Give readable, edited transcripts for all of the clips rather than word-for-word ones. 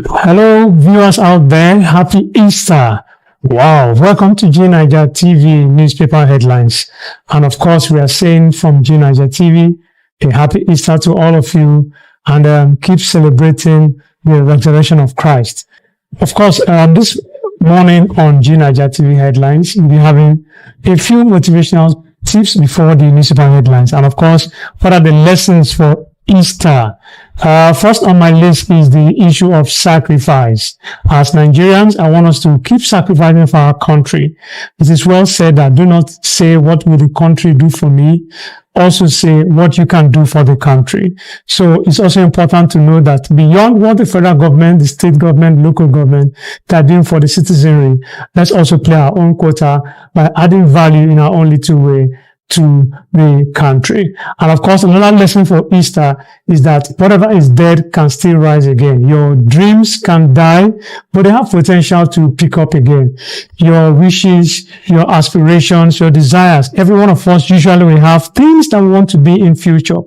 Hello, viewers out there. Happy Easter. Wow. Welcome to G9ijaTV newspaper headlines. And of course, we are saying from G9ijaTV, a happy Easter to all of you, and keep celebrating the resurrection of Christ. Of course, this morning on G9ijaTV headlines, we'll be having a few motivational tips before the newspaper headlines. And of course, what are the lessons for Easter? First on my list is the issue of sacrifice. As Nigerians, I want us to keep sacrificing for our country. It is well said that do not say, what will the country do for me? Also say what you can do for the country. So it's also important to know that beyond what the federal government, the state government, local government are doing for the citizenry, let's also play our own quota by adding value in our own little way to the country. And of course, another lesson for Easter is that whatever is dead can still rise again. Your dreams can die, but they have potential to pick up again. Your wishes, your aspirations, your desires, every one of us usually we have things that we want to be in future,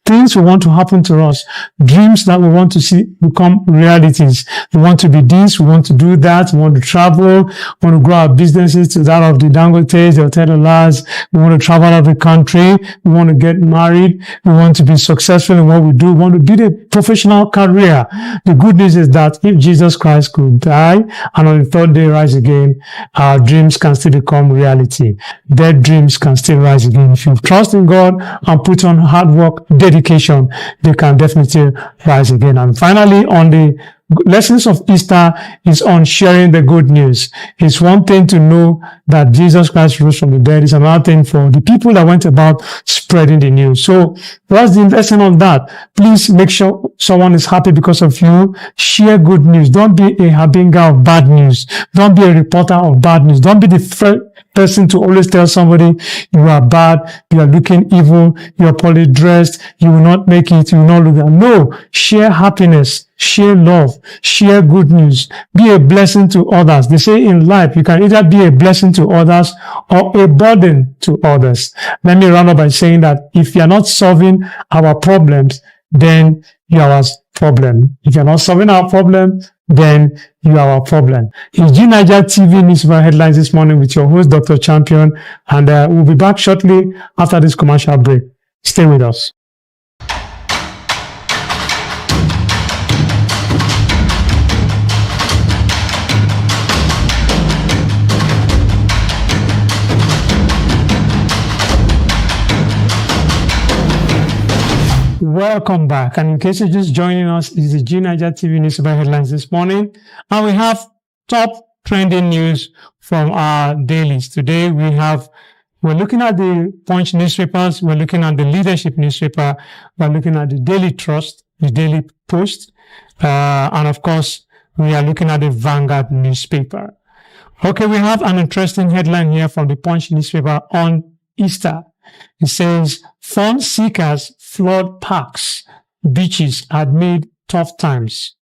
things we want to happen to us, dreams that we want to see become realities. We want to be this, we want to do that, we want to travel, we want to grow our businesses to that of the Dangotes, the Hotelas, we want to travel out of the country, we want to get married, we want to be successful in what we do, we want to build a professional career. The good news is that if Jesus Christ could die and on the third day rise again, our dreams can still become reality. Dead dreams can still rise again. If you trust in God and put on hard work, dedication, they can definitely rise again. And finally, on the lessons of Easter is on sharing the good news. It's one thing to know that Jesus Christ rose from the dead. It's another thing for the people that went about spreading the news. So what's the lesson on that? Please make sure someone is happy because of you. Share good news. Don't be a harbinger of bad news. Don't be a reporter of bad news. Don't be the first person to always tell somebody you are bad, you are looking evil, you are poorly dressed, you will not make it, you will not look good. No, share happiness, share love, share good news, be a blessing to others. They say in life, you can either be a blessing to others or a burden to others. Let me round up by saying that if you are not solving our problems, then you are our problem. If you are not solving our problem, then you are our problem. It's G9ijaTV newspaper headlines this morning with your host, Dr. Champion, and we'll be back shortly after this commercial break. Stay with us. Welcome back. And in case you're just joining us, this is G9ijaTV newspaper headlines this morning. And we have top trending news from our dailies. Today we're looking at the Punch newspapers, we're looking at the Leadership newspaper, we're looking at the Daily Trust, the Daily Post, and of course, we are looking at the Vanguard newspaper. Okay, we have an interesting headline here from the Punch newspaper on Easter. It says, fun seekers flood parks, beaches amid tough times.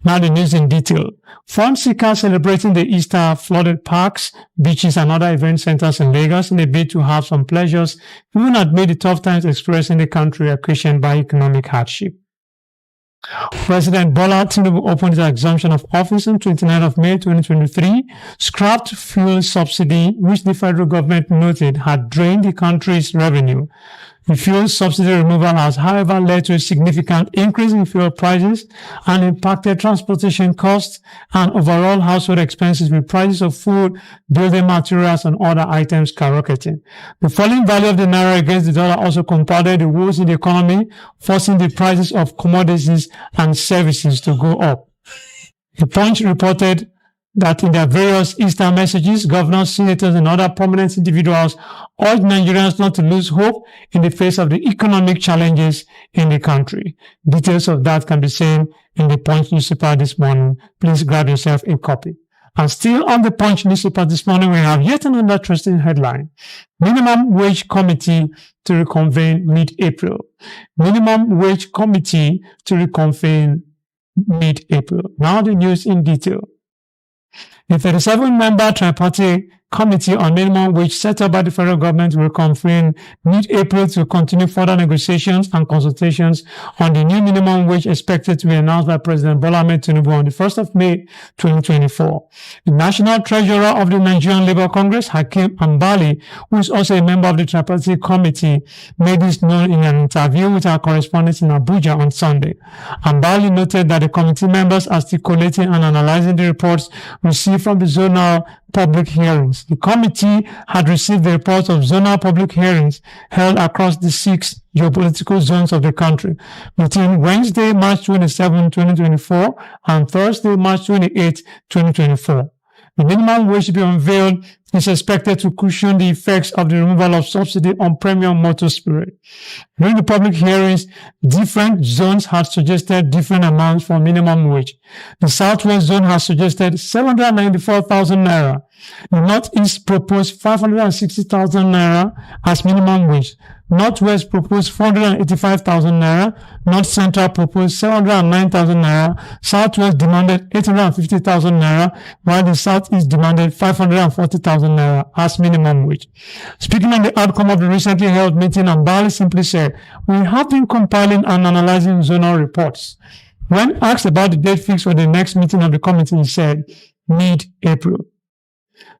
Now the news in detail. Fun seekers celebrating the Easter flooded parks, beaches and other event centers in Lagos in a bid to have some pleasures, even amid the tough times experienced in the country occasioned by economic hardship. President Bola Tinubu opened his assumption of office on 29th of May 2023, scrapped fuel subsidy, which the federal government noted had drained the country's revenue. The fuel subsidy removal has, however, led to a significant increase in fuel prices and impacted transportation costs and overall household expenses, with prices of food, building materials, and other items skyrocketing. The falling value of the naira against the dollar also compounded the woes in the economy, forcing the prices of commodities and services to go up. The Punch reported that in their various Easter messages, governors, senators, and other prominent individuals urged Nigerians not to lose hope in the face of the economic challenges in the country. Details of that can be seen in the Punch newspaper this morning. Please grab yourself a copy. And still on the Punch newspaper this morning, we have yet another interesting headline. Minimum Wage Committee to reconvene mid-April. Minimum Wage Committee to reconvene mid-April. Now the news in detail. The 37-member tripartite committee on minimum wage set up by the federal government will convene mid-April to continue further negotiations and consultations on the new minimum wage expected to be announced by President Bola Ahmed Tinubu on the 1st of May 2024. The National Treasurer of the Nigerian Labour Congress, Hakeem Ambali, who is also a member of the tripartite committee, made this known in an interview with our correspondent in Abuja on Sunday. Ambali noted that the committee members are still collating and analyzing the reports received from the zonal public hearings. The committee had received the reports of zonal public hearings held across the 6 geopolitical zones of the country between Wednesday, March 27, 2024 and Thursday, March 28, 2024. The minimum wage to be unveiled is expected to cushion the effects of the removal of subsidy on premium motor spirit. During the public hearings, different zones had suggested different amounts for minimum wage. The Southwest zone has suggested 794,000 naira. The Northeast proposed 560,000 naira as minimum wage. Northwest proposed 485,000 naira. North Central proposed 709,000 naira. Southwest demanded 850,000 naira, while the Southeast demanded 540,000 naira as minimum wage. Speaking on the outcome of the recently held meeting, Ambali simply said, "We have been compiling and analyzing zonal reports." When asked about the date fixed for the next meeting of the committee, he said, mid-April.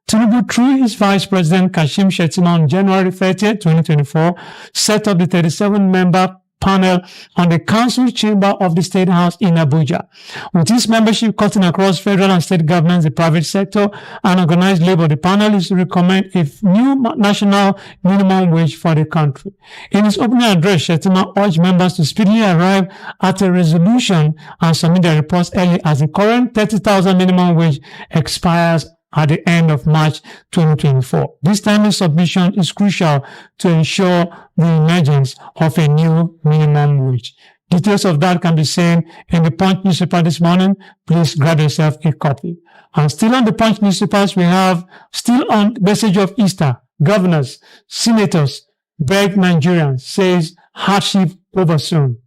Tinubu, through his Vice President Kashim Shettima on January 30, 2024, set up the 37-member panel on the Council Chamber of the State House in Abuja. With its membership cutting across federal and state governments, the private sector, and organized labor, the panel is to recommend a new national minimum wage for the country. In his opening address, Shettima urged members to speedily arrive at a resolution and submit their reports early as the current 30,000 minimum wage expires at the end of March 2024. This timely submission is crucial to ensure the emergence of a new minimum wage. Details of that can be seen in the Punch newspaper this morning. Please grab yourself a copy. And still on the Punch newspapers, we have still on message of Easter. Governors, senators beg Nigerians, says hardship over soon.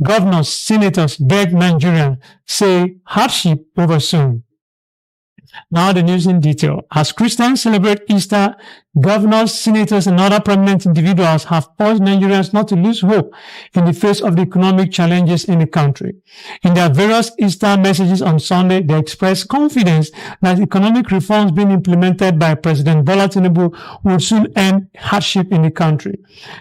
Governors, senators beg Nigerians, say hardship over soon. Now the news in detail. As Christians celebrate Easter, governors, senators, and other prominent individuals have urged Nigerians not to lose hope in the face of the economic challenges in the country. In their various Easter messages on Sunday, they expressed confidence that economic reforms being implemented by President Bola Tinubu will soon end hardship in the country.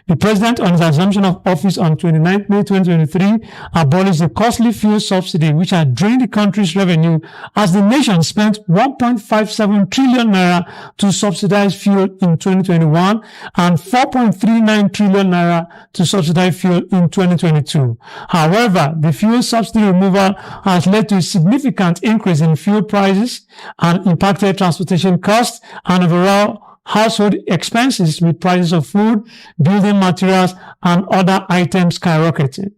The president, on his assumption of office on 29 May 2023, abolished the costly fuel subsidy which had drained the country's revenue as the nation spent 1.57 trillion naira to subsidize fuel in 2021 and 4.39 trillion naira to subsidize fuel in 2022. However, the fuel subsidy removal has led to a significant increase in fuel prices and impacted transportation costs and overall household expenses, with prices of food, building materials, and other items skyrocketing.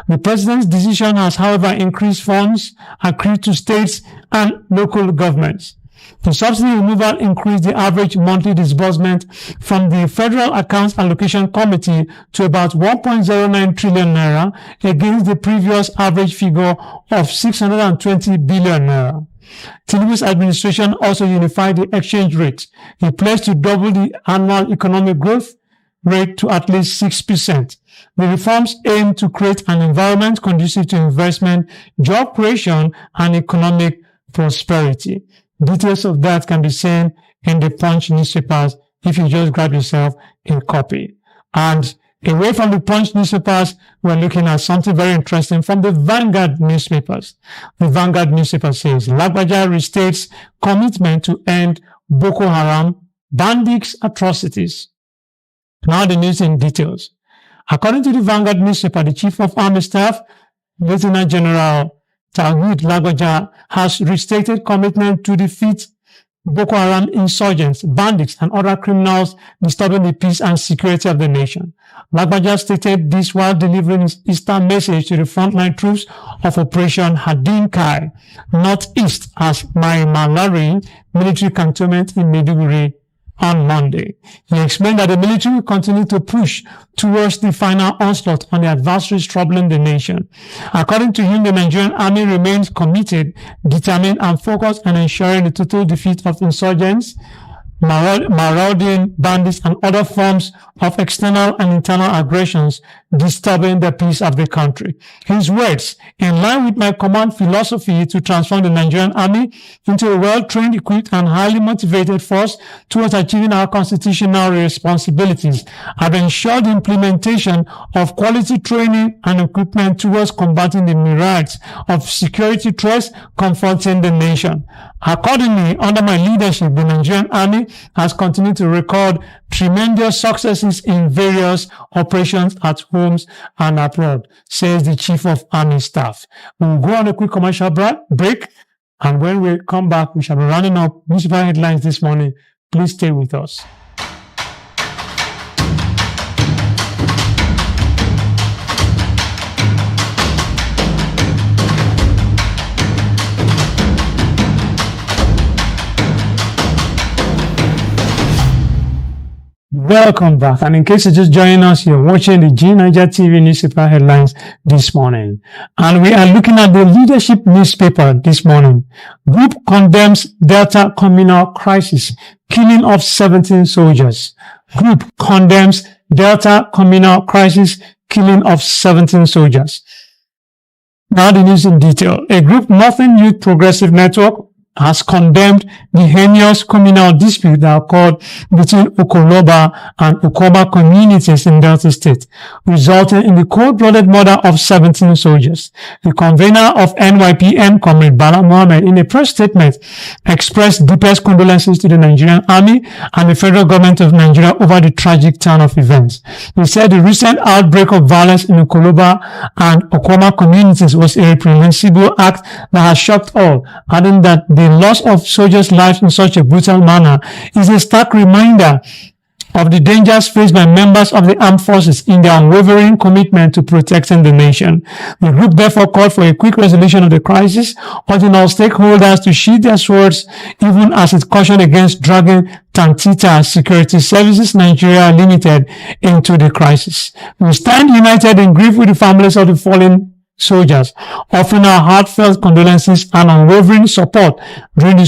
The president's decision has, however, increased funds accrued to states and local governments. The subsidy removal increased the average monthly disbursement from the Federal Accounts Allocation Committee to about 1.09 trillion naira against the previous average figure of 620 billion naira. Tinubu's administration also unified the exchange rate. He pledged to double the annual economic growth rate to at least 6%. The reforms aim to create an environment conducive to investment, job creation, and economic prosperity. Details of that can be seen in the Punch newspapers if you just grab yourself a copy. And away from the Punch newspapers, we're looking at something very interesting from the Vanguard newspapers. The Vanguard newspaper says, Lagbaja restates commitment to end Boko Haram bandits' atrocities. Now the news in details. According to the Vanguard newspaper, the Chief of Army Staff, Lieutenant General Tawhid Lagbaja, has restated commitment to defeat Boko Haram insurgents, bandits, and other criminals disturbing the peace and security of the nation. Lagbaja stated this while delivering his Easter message to the frontline troops of Operation Hadin Kai, northeast as Mai Malari military cantonment in Maiduguri on Monday. He explained that the military will continue to push towards the final onslaught on the adversaries troubling the nation. According to him, the Nigerian army remains committed, determined, and focused on ensuring the total defeat of insurgents marauding bandits, and other forms of external and internal aggressions disturbing the peace of the country. His words, in line with my command philosophy to transform the Nigerian army into a well-trained, equipped, and highly motivated force towards achieving our constitutional responsibilities, have ensured the implementation of quality training and equipment towards combating the myriads of security threats confronting the nation. Accordingly, under my leadership, the Nigerian army has continued to record tremendous successes in various operations at homes and abroad, says the Chief of Army Staff. We'll go on a quick commercial break, and when we come back, we shall be rounding up newspaper headlines this morning. Please stay with us. Welcome back. And in case you're just joining us, you're watching the G9ijaTV newspaper headlines this morning. And we are looking at the leadership newspaper this morning. Group condemns Delta communal crisis, killing of 17 soldiers. Group condemns Delta communal crisis, killing of 17 soldiers. Now the news in detail. A group, Northern Youth Progressive Network, has condemned the heinous communal dispute that occurred between Okoloba and Okoba communities in Delta State, resulting in the cold-blooded murder of 17 soldiers. The convener of NYPN, Comrade Bala Mohammed, in a press statement, expressed deepest condolences to the Nigerian Army and the federal government of Nigeria over the tragic turn of events. He said the recent outbreak of violence in Okoloba and Okoma communities was a reprehensible act that has shocked all, adding that the loss of soldiers' lives in such a brutal manner is a stark reminder of the dangers faced by members of the armed forces in their unwavering commitment to protecting the nation. The group therefore called for a quick resolution of the crisis, urging all stakeholders to sheathe their swords, even as it cautioned against dragging Tantita Security Services Nigeria Limited into the crisis. We stand united in grief with the families of the fallen soldiers, offering our heartfelt condolences and unwavering support during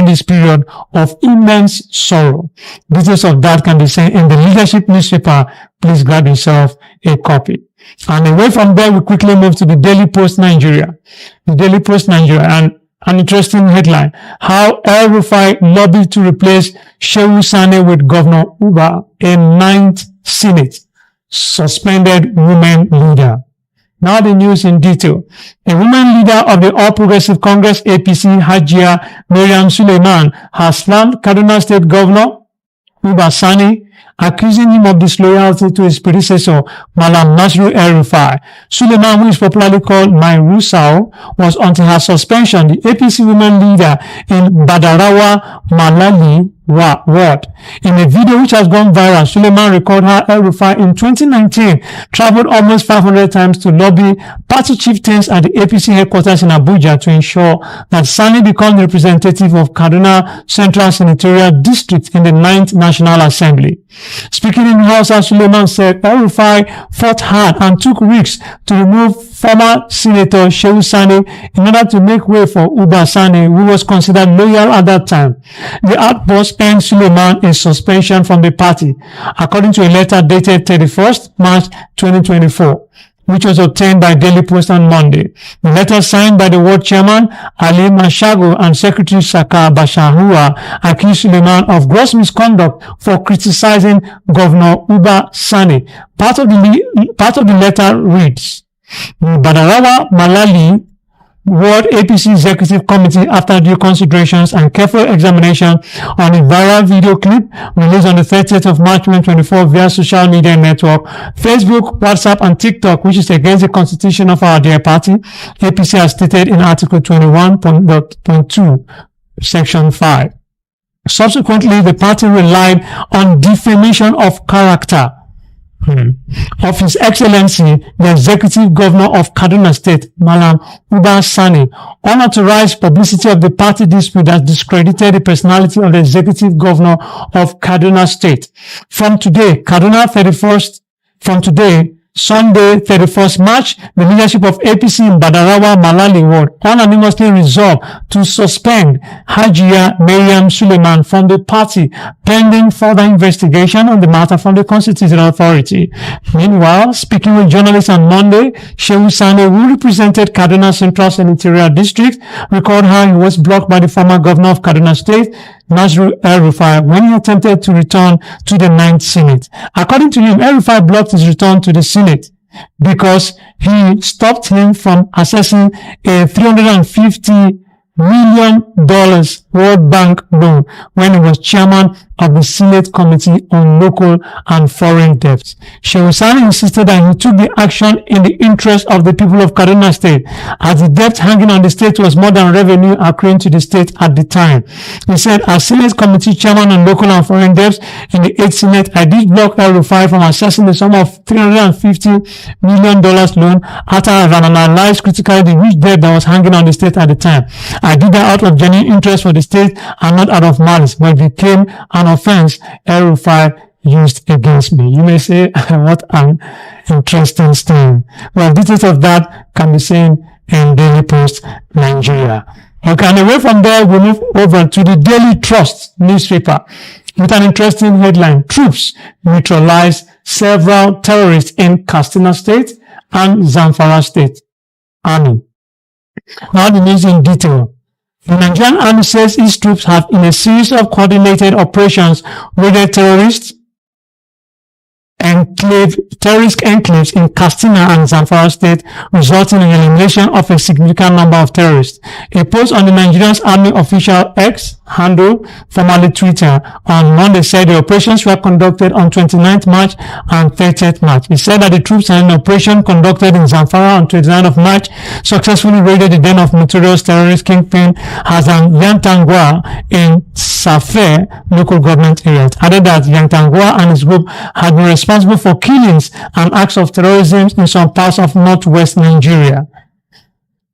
this period of immense sorrow. Details of that can be seen in the leadership newspaper. Please grab yourself a copy. And away from there, we quickly move to the Daily Post Nigeria. The Daily Post Nigeria, and an interesting headline: how El Rufai lobbied to replace Shehu Sane with Governor Uba, a 9th Senate suspended women leader. Now the news in detail. A woman leader of the All Progressive Congress APC, Hajia Miriam Suleiman, has slammed Kaduna State Governor Uba Sani, accusing him of disloyalty to his predecessor, Malam Nasru El-Rufai. Suleiman, who is popularly called My Rusau, was until her suspension the APC woman leader in Badarawa Malali Ward. In a video which has gone viral, Suleiman recalled how El-Rufai in 2019 traveled almost 500 times to lobby party chieftains at the APC headquarters in Abuja to ensure that Sani become the representative of Kaduna Central Senatorial District in the 9th National Assembly. Speaking in the House, Suleiman said El-Rufai fought hard and took risks to remove former Senator Shehu Sani in order to make way for Uba Sani, who was considered loyal at that time. The outburst earned Suleiman a suspension from the party, according to a letter dated 31st March 2024, which was obtained by Daily Post on Monday. The letter, signed by the ward chairman Ali Mashago and Secretary Saka Bashahua, accused Suleiman of gross misconduct for criticizing Governor Uba Sani. Part of the letter reads: Badarawa Malali Ward APC Executive Committee, after due considerations and careful examination on a viral video clip released on the 30th of March 2024 via social media network, Facebook, WhatsApp, and TikTok, which is against the constitution of our dear party, APC has stated in Article 21.2, Section 5. Subsequently, the party relied on defamation of character of His Excellency, the Executive Governor of Kaduna State, Malam Uba Sani. Unauthorized publicity of the party dispute has discredited the personality of the Executive Governor of Kaduna State. From today, Sunday, 31st March, the leadership of APC in Badarawa, Malali Ward unanimously resolved to suspend Hajiya Maryam Suleiman from the party pending further investigation on the matter from the Constitutional Authority. Meanwhile, speaking with journalists on Monday, Shehu Sane, who represented Kaduna Central Senatorial District, recalled how he was blocked by the former governor of Kaduna State, Nasru El-Rufai, when he attempted to return to the 9th Senate. According to him, El-Rufai blocked his return to the Senate because he stopped him from accessing a $350 million World Bank loan when he was chairman of the Senate Committee on Local and Foreign Debts. Shehu Sani insisted that he took the action in the interest of the people of Kaduna State, as the debt hanging on the state was more than revenue accruing to the state at the time. He said, as Senate Committee Chairman on Local and Foreign Debts in the 8th Senate, I did block El-Rufai from accessing the sum of $350 million loan after I have analyzed critically the huge debt that was hanging on the state at the time. I did that out of genuine interest for the state and not out of malice, but it became an offense El-Rufai used against me. You may say, what an interesting thing. Well, details of that can be seen in Daily Post Nigeria. Okay, and away from there, we move over to the Daily Trust newspaper with an interesting headline: Troops neutralize several terrorists in Katsina State and Zamfara State Army. Now the news in detail. The Nigerian Army says its troops have, in a series of coordinated operations, raided terrorist enclaves in Katsina and Zamfara State, resulting in the elimination of a significant number of terrorists. A post on the Nigerian Army official X handle, formerly Twitter, on Monday said the operations were conducted on 29th March and 30th March. He said that the troops in an operation conducted in Zamfara on 29th of March successfully raided the den of notorious terrorist kingpin Hassan Yantangwa in Safe local government area. It added that Yantangwa and his group had been responsible for killings and acts of terrorism in some parts of northwest Nigeria.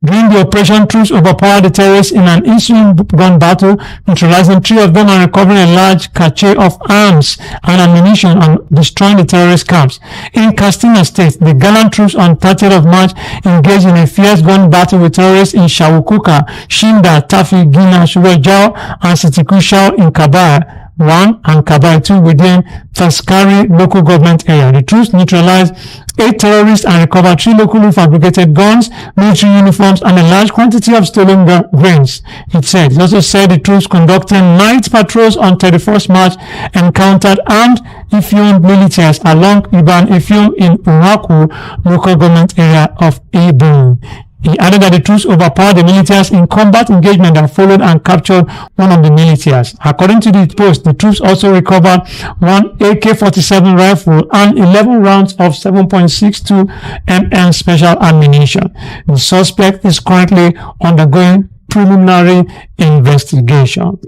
During the operation, troops overpowered the terrorists in an ensuing gun battle, neutralizing 3 of them and recovering a large cache of arms and ammunition and destroying the terrorist camps. In Katsina State, the gallant troops on 30th of March engaged in a fierce gun battle with terrorists in Shawukuka, Shinda, Tafi, Gina, Shurejao, and Sitikushao in Kabaya 1 and Kabaya 2 within Taskari local government area. The troops neutralized 8 terrorists and recovered 3 locally fabricated guns, military uniforms, and a large quantity of stolen grains. It also said the troops conducting night patrols on 31st March encountered armed Ifeon militias along Iban Ifeon in Uhaku local government area of Ebon. He added that the troops overpowered the militias in combat engagement that followed and captured one of the militias. According to the post, the troops also recovered 1 AK-47 rifle and 11 rounds of 7.62 mm special ammunition. The suspect is currently undergoing preliminary investigation.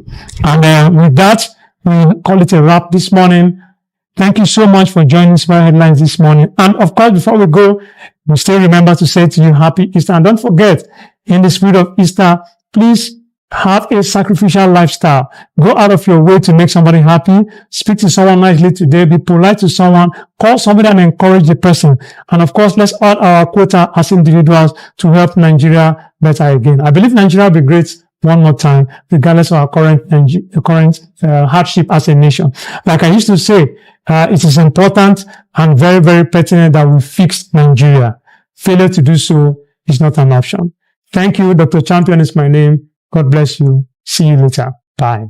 And with that, we call it a wrap this morning. Thank you so much for joining Smile Headlines this morning. And of course, before we go, we still remember to say to you, Happy Easter. And don't forget, in the spirit of Easter, please have a sacrificial lifestyle. Go out of your way to make somebody happy. Speak to someone nicely today. Be polite to someone. Call somebody and encourage the person. And of course, let's add our quota as individuals to help Nigeria better again. I believe Nigeria will be great one more time, regardless of our current hardship as a nation. Like I used to say, it is important and very, very pertinent that we fix Nigeria. Failure to do so is not an option. Thank you. Dr. Champion is my name. God bless you. See you later. Bye.